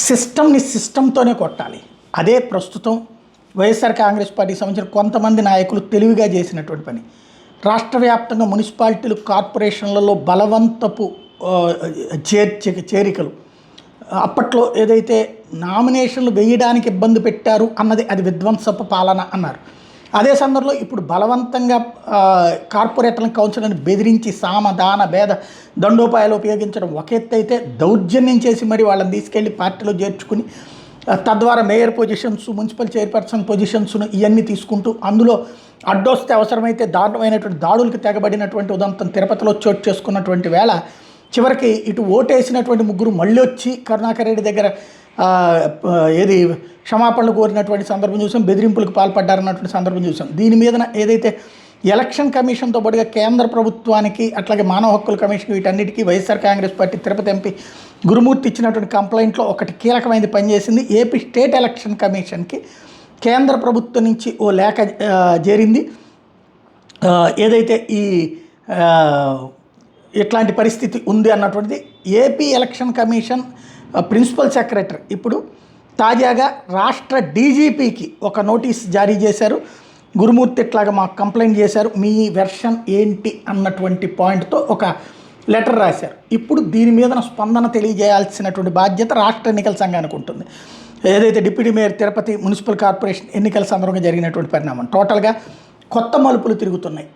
సిస్టమ్ని సిస్టంతోనే కొట్టాలి. అదే ప్రస్తుతం వైఎస్ఆర్ కాంగ్రెస్ పార్టీకి సంబంధించిన కొంతమంది నాయకులు తెలివిగా చేసినటువంటి పని. రాష్ట్ర వ్యాప్తంగా మున్సిపాలిటీలు, కార్పొరేషన్లలో బలవంతపు చేరికలు. అప్పట్లో ఏదైతే నామినేషన్లు వేయడానికి ఇబ్బంది పెట్టారు అన్నది అది విధ్వంసపు పాలన అన్నారు. అదే సందర్భంలో ఇప్పుడు బలవంతంగా కార్పొరేటర్లను, కౌన్సిలర్ని బెదిరించి సామదాన భేద దండోపాయాలు ఉపయోగించడం ఒక ఎత్తు అయితే, దౌర్జన్యం చేసి మరి వాళ్ళని తీసుకెళ్లి పార్టీలో చేర్చుకుని తద్వారా మేయర్ పొజిషన్స్, మున్సిపల్ చైర్పర్సన్ పొజిషన్స్ను ఇవన్నీ తీసుకుంటూ అందులో అడ్డొస్తే అవసరమైతే దారుణమైనటువంటి దాడులకు తెగబడినటువంటి ఉదంతం తిరుపతిలో చోటు చేసుకున్నటువంటి వేళ చివరికి ఇటు ఓటేసినటువంటి ముగ్గురు మళ్ళీ వచ్చి కరుణాకర్ రెడ్డి దగ్గర ఏది క్షమాపణలు కోరినటువంటి సందర్భం చూసాం, బెదిరింపులకు పాల్పడ్డారన్నటువంటి సందర్భం చూసాం. దీని మీద ఏదైతే ఎలక్షన్ కమిషన్తో పాటుగా కేంద్ర ప్రభుత్వానికి, అట్లాగే మానవ హక్కుల కమిషన్, వీటన్నిటికీ వైఎస్ఆర్ కాంగ్రెస్ పార్టీ తిరుపతి ఎంపీ గురుమూర్తి ఇచ్చినటువంటి కంప్లైంట్లో ఒకటి కీలకమైనది పనిచేసింది. ఏపీ స్టేట్ ఎలక్షన్ కమిషన్కి కేంద్ర ప్రభుత్వం నుంచి ఓ లేఖ చేరింది. ఏదైతే ఈ ఇట్లాంటి పరిస్థితి ఉంది అన్నటువంటిది AP election commission principal secretary ఇప్పుడు తాజాగా రాష్ట్ర డీజీపీకి ఒక నోటీస్ జారీ చేశారు. గురుమూర్తి ఇట్లాగా మాకు కంప్లైంట్ చేశారు, మీ వెర్షన్ ఏంటి అన్నటువంటి పాయింట్తో ఒక లెటర్ రాశారు. ఇప్పుడు దీని మీద స్పందన తెలియజేయాల్సినటువంటి బాధ్యత రాష్ట్ర ఎన్నికల సంఘానికి ఉంటుంది. ఏదైతే deputy mayor Tirupati municipal corporation ఎన్నికల సందర్భంగా జరిగినటువంటి పరిణామం టోటల్గా కొత్త మలుపులు తిరుగుతున్నాయి.